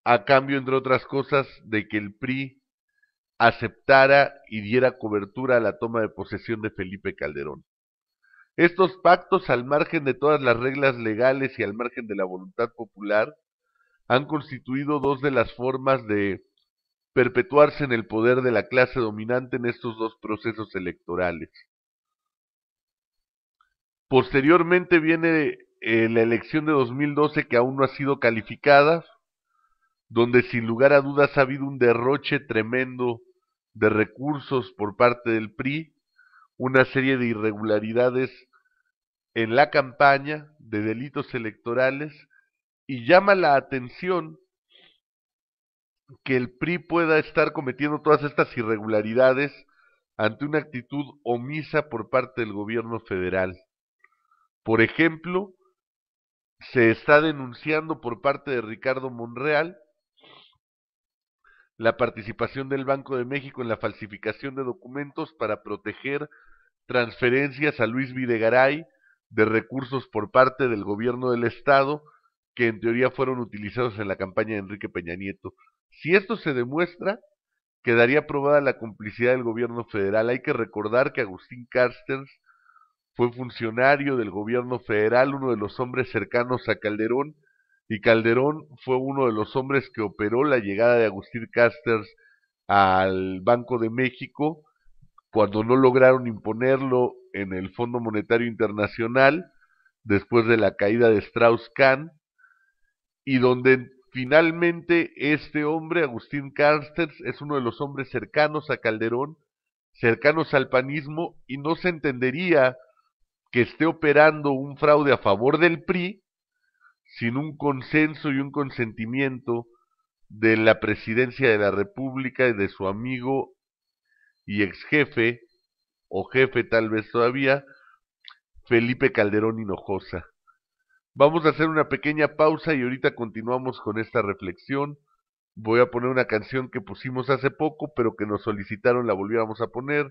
a cambio, entre otras cosas, de que el PRI aceptara y diera cobertura a la toma de posesión de Felipe Calderón. Estos pactos, al margen de todas las reglas legales y al margen de la voluntad popular, han constituido dos de las formas de perpetuarse en el poder de la clase dominante en estos dos procesos electorales. Posteriormente viene la elección de 2012, que aún no ha sido calificada, donde sin lugar a dudas ha habido un derroche tremendo de recursos por parte del PRI, una serie de irregularidades en la campaña, de delitos electorales, y llama la atención que el PRI pueda estar cometiendo todas estas irregularidades ante una actitud omisa por parte del gobierno federal. Por ejemplo, se está denunciando por parte de Ricardo Monreal la participación del Banco de México en la falsificación de documentos para proteger transferencias a Luis Videgaray de recursos por parte del gobierno del estado que en teoría fueron utilizados en la campaña de Enrique Peña Nieto. Si esto se demuestra, quedaría probada la complicidad del gobierno federal. Hay que recordar que Agustín Carstens fue funcionario del gobierno federal, uno de los hombres cercanos a Calderón, y Calderón fue uno de los hombres que operó la llegada de Agustín Carstens al Banco de México, cuando no lograron imponerlo en el Fondo Monetario Internacional, después de la caída de Strauss-Kahn, y donde finalmente este hombre, Agustín Carstens, es uno de los hombres cercanos a Calderón, cercanos al panismo, y no se entendería que esté operando un fraude a favor del PRI sin un consenso y un consentimiento de la presidencia de la República y de su amigo y ex jefe, o jefe tal vez todavía, Felipe Calderón Hinojosa. Vamos a hacer una pequeña pausa y ahorita continuamos con esta reflexión. Voy a poner una canción que pusimos hace poco, pero que nos solicitaron la volviéramos a poner,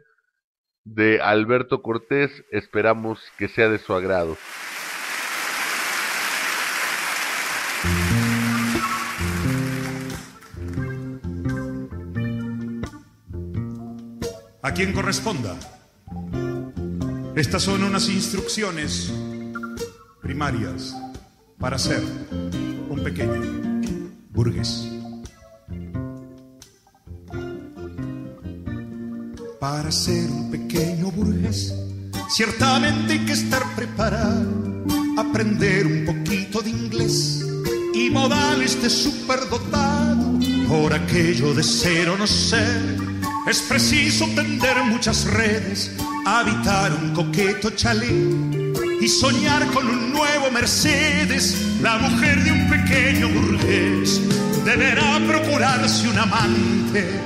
de Alberto Cortés. Esperamos que sea de su agrado. A quien corresponda. Estas son unas instrucciones primarias para ser un pequeño burgués. Para ser un pequeño burgués, ciertamente hay que estar preparado, aprender un poquito de inglés y modales de superdotado. Por aquello de ser o no ser, es preciso tender muchas redes, habitar un coqueto chalet y soñar con un nuevo Mercedes. La mujer de un pequeño burgués deberá procurarse un amante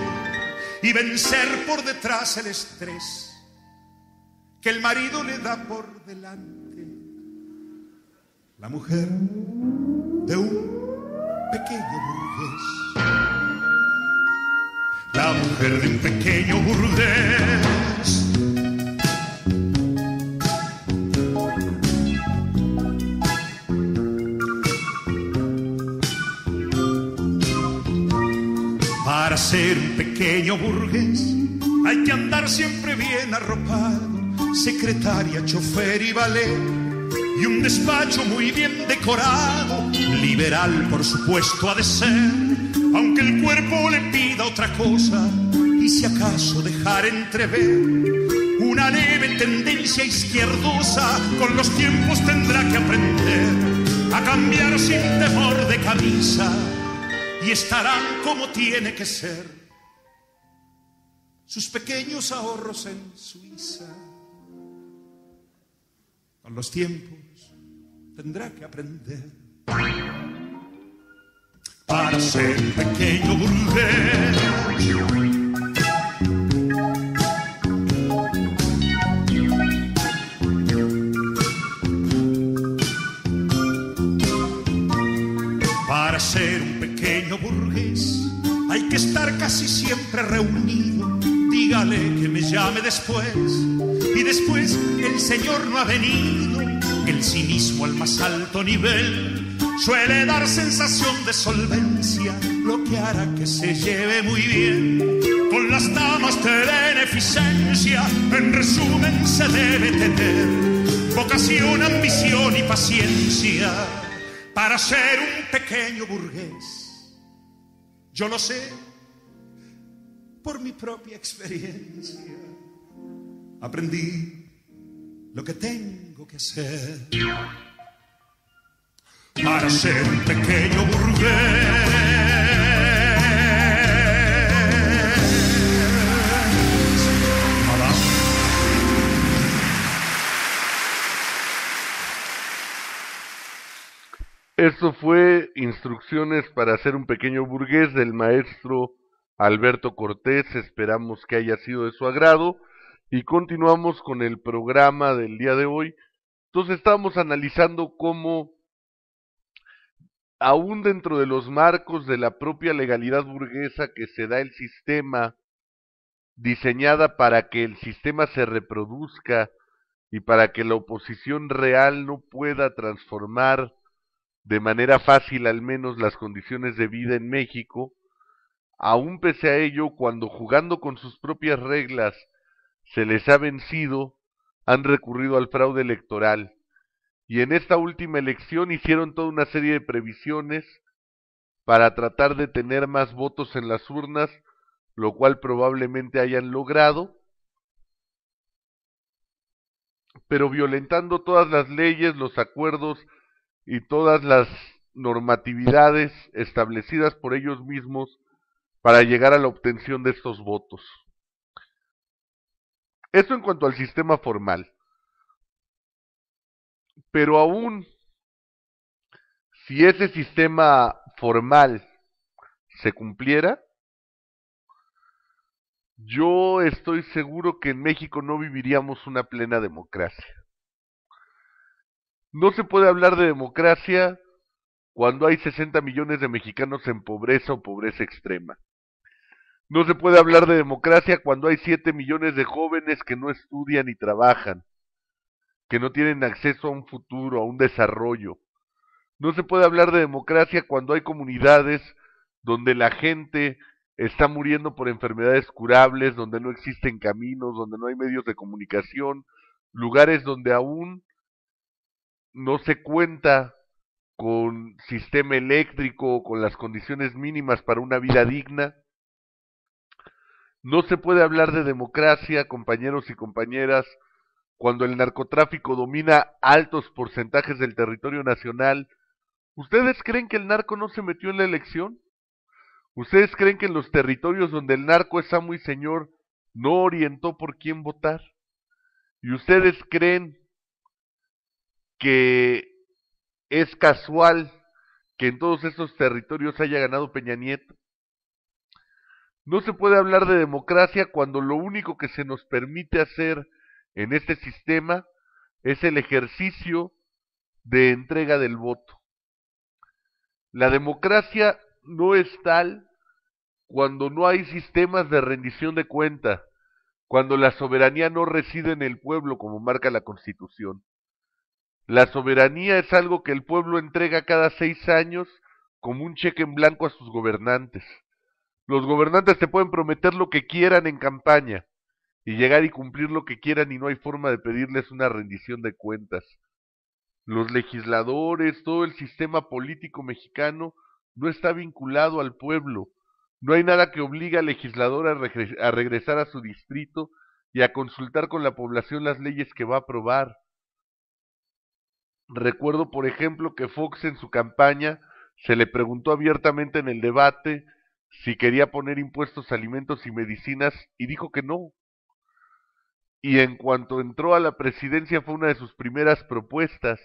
y vencer por detrás el estrés que el marido le da por delante. La mujer de un pequeño burgués, la mujer de un pequeño burgués, para ser un pequeño burgués hay que andar siempre bien arropado, secretaria, chofer y valet, y un despacho muy bien decorado. Liberal, por supuesto, ha de ser, aunque el cuerpo le pida otra cosa, y si acaso dejar entrever una leve tendencia izquierdosa. Con los tiempos tendrá que aprender a cambiar sin temor de camisa, y estarán como tiene que ser sus pequeños ahorros en Suiza. Con los tiempos tendrá que aprender para ser un pequeño burgués. Para ser un pequeño burgués hay que estar casi siempre reunido. Dígale que me llame después, y después el señor no ha venido. El cinismo al más alto nivel suele dar sensación de solvencia, para que se lleve muy bien con las damas de beneficencia. En resumen, se debe tener vocación, ambición y paciencia para ser un pequeño burgués. Yo lo sé por mi propia experiencia. Aprendí lo que tengo que hacer para ser un pequeño burgués. Esto fue Instrucciones para ser un pequeño burgués del maestro Alberto Cortés. Esperamos que haya sido de su agrado y continuamos con el programa del día de hoy. Entonces estamos analizando cómo, aún dentro de los marcos de la propia legalidad burguesa que se da el sistema, diseñada para que el sistema se reproduzca y para que la oposición real no pueda transformar de manera fácil al menos las condiciones de vida en México, aún pese a ello, cuando jugando con sus propias reglas se les ha vencido, han recurrido al fraude electoral. Y en esta última elección hicieron toda una serie de previsiones para tratar de tener más votos en las urnas, lo cual probablemente hayan logrado, pero violentando todas las leyes, los acuerdos y todas las normatividades establecidas por ellos mismos para llegar a la obtención de estos votos. Eso en cuanto al sistema formal. Pero aún si ese sistema formal se cumpliera, yo estoy seguro que en México no viviríamos una plena democracia. No se puede hablar de democracia cuando hay 60 millones de mexicanos en pobreza o pobreza extrema. No se puede hablar de democracia cuando hay 7 millones de jóvenes que no estudian y trabajan, que no tienen acceso a un futuro, a un desarrollo. No se puede hablar de democracia cuando hay comunidades donde la gente está muriendo por enfermedades curables, donde no existen caminos, donde no hay medios de comunicación, lugares donde aún no se cuenta con sistema eléctrico, con las condiciones mínimas para una vida digna. No se puede hablar de democracia, compañeros y compañeras, cuando el narcotráfico domina altos porcentajes del territorio nacional. ¿Ustedes creen que el narco no se metió en la elección? ¿Ustedes creen que en los territorios donde el narco es amo y señor no orientó por quién votar? ¿Y ustedes creen que es casual que en todos esos territorios haya ganado Peña Nieto? No se puede hablar de democracia cuando lo único que se nos permite hacer en este sistema es el ejercicio de entrega del voto. La democracia no es tal cuando no hay sistemas de rendición de cuenta, cuando la soberanía no reside en el pueblo como marca la Constitución. La soberanía es algo que el pueblo entrega cada 6 años como un cheque en blanco a sus gobernantes. Los gobernantes te pueden prometer lo que quieran en campaña y llegar y cumplir lo que quieran y no hay forma de pedirles una rendición de cuentas. Los legisladores, todo el sistema político mexicano no está vinculado al pueblo. No hay nada que obligue al legislador a regresar a su distrito y a consultar con la población las leyes que va a aprobar. Recuerdo, por ejemplo, que Fox en su campaña se le preguntó abiertamente en el debate si quería poner impuestos a alimentos y medicinas y dijo que no. Y en cuanto entró a la presidencia fue una de sus primeras propuestas.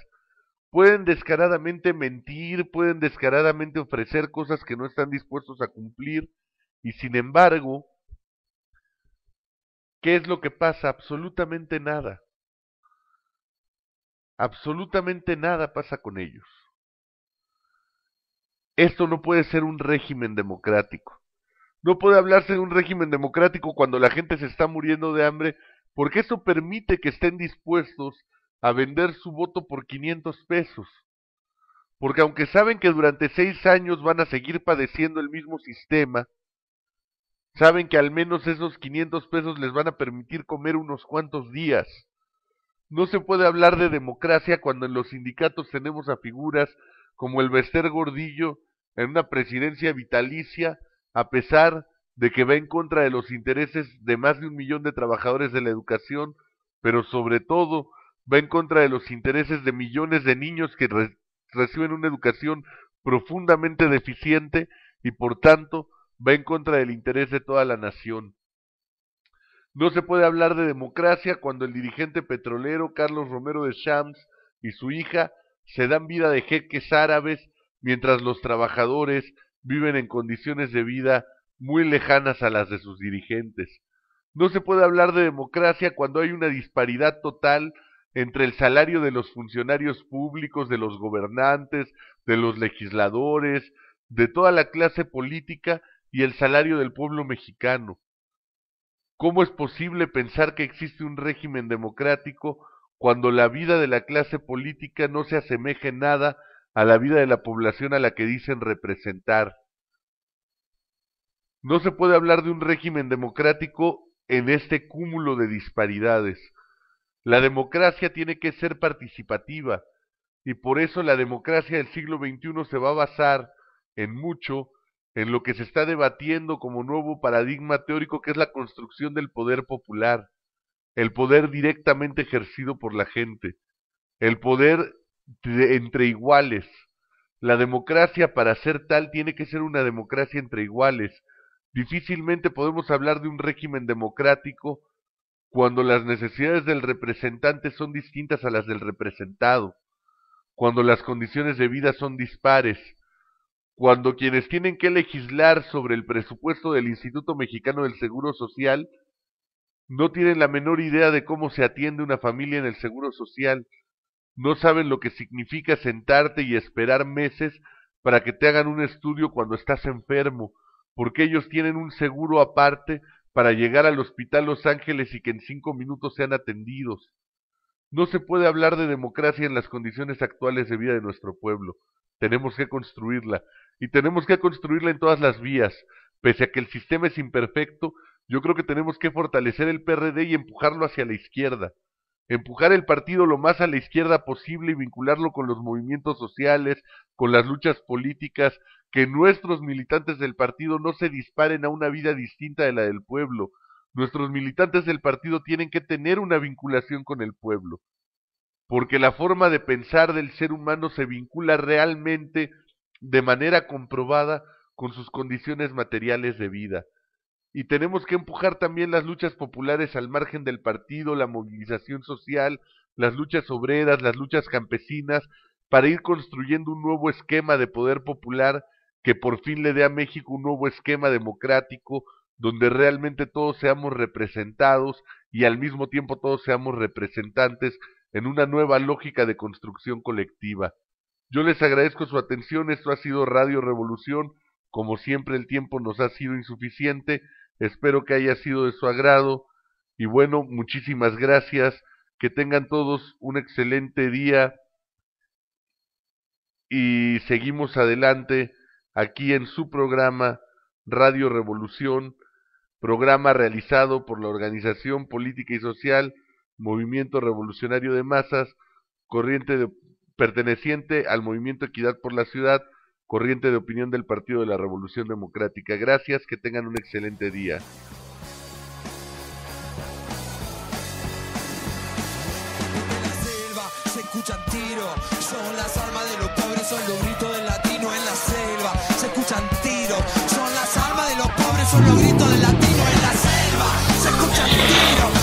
Pueden descaradamente mentir, pueden descaradamente ofrecer cosas que no están dispuestos a cumplir, y sin embargo, ¿qué es lo que pasa? Absolutamente nada. Absolutamente nada pasa con ellos. Esto no puede ser un régimen democrático. No puede hablarse de un régimen democrático cuando la gente se está muriendo de hambre, porque eso permite que estén dispuestos a vender su voto por 500 pesos. porque aunque saben que durante 6 años van a seguir padeciendo el mismo sistema, saben que al menos esos 500 pesos les van a permitir comer unos cuantos días. No se puede hablar de democracia cuando en los sindicatos tenemos a figuras como el Bester Gordillo en una presidencia vitalicia, a pesar de que va en contra de los intereses de más de 1 millón de trabajadores de la educación, pero sobre todo va en contra de los intereses de millones de niños que reciben una educación profundamente deficiente y por tanto va en contra del interés de toda la nación. No se puede hablar de democracia cuando el dirigente petrolero Carlos Romero de Champs y su hija se dan vida de jeques árabes mientras los trabajadores viven en condiciones de vida muy lejanas a las de sus dirigentes. No se puede hablar de democracia cuando hay una disparidad total entre el salario de los funcionarios públicos, de los gobernantes, de los legisladores, de toda la clase política y el salario del pueblo mexicano. ¿Cómo es posible pensar que existe un régimen democrático cuando la vida de la clase política no se asemeja en nada a la vida de la población a la que dicen representar? No se puede hablar de un régimen democrático en este cúmulo de disparidades. La democracia tiene que ser participativa, y por eso la democracia del siglo XXI se va a basar en mucho en lo que se está debatiendo como nuevo paradigma teórico, que es la construcción del poder popular, el poder directamente ejercido por la gente, el poder entre iguales. La democracia, para ser tal, tiene que ser una democracia entre iguales. Difícilmente podemos hablar de un régimen democrático cuando las necesidades del representante son distintas a las del representado, cuando las condiciones de vida son dispares, cuando quienes tienen que legislar sobre el presupuesto del Instituto Mexicano del Seguro Social no tienen la menor idea de cómo se atiende una familia en el Seguro Social, no saben lo que significa sentarte y esperar meses para que te hagan un estudio cuando estás enfermo, porque ellos tienen un seguro aparte para llegar al Hospital Los Ángeles y que en 5 minutos sean atendidos. No se puede hablar de democracia en las condiciones actuales de vida de nuestro pueblo. Tenemos que construirla, y tenemos que construirla en todas las vías. Pese a que el sistema es imperfecto, yo creo que tenemos que fortalecer el PRD y empujarlo hacia la izquierda. Empujar el partido lo más a la izquierda posible y vincularlo con los movimientos sociales, con las luchas políticas, que nuestros militantes del partido no se disparen a una vida distinta de la del pueblo. Nuestros militantes del partido tienen que tener una vinculación con el pueblo, porque la forma de pensar del ser humano se vincula realmente de manera comprobada con sus condiciones materiales de vida. Y tenemos que empujar también las luchas populares al margen del partido, la movilización social, las luchas obreras, las luchas campesinas, para ir construyendo un nuevo esquema de poder popular que por fin le dé a México un nuevo esquema democrático, donde realmente todos seamos representados y al mismo tiempo todos seamos representantes en una nueva lógica de construcción colectiva. Yo les agradezco su atención. Esto ha sido Radio Revolución. Como siempre, el tiempo nos ha sido insuficiente. Espero que haya sido de su agrado. Y bueno, muchísimas gracias. Que tengan todos un excelente día. Y seguimos adelante aquí en su programa Radio Revolución, programa realizado por la Organización Política y Social Movimiento Revolucionario de Masas, perteneciente al Movimiento Equidad por la Ciudad, corriente de opinión del Partido de la Revolución Democrática. Gracias, que tengan un excelente día. Se escuchan tiros, son las armas de los pobres, son los gritos del latino en la selva. Se escuchan tiros, son las armas de los pobres, son los gritos del latino en la selva. Se escuchan tiros.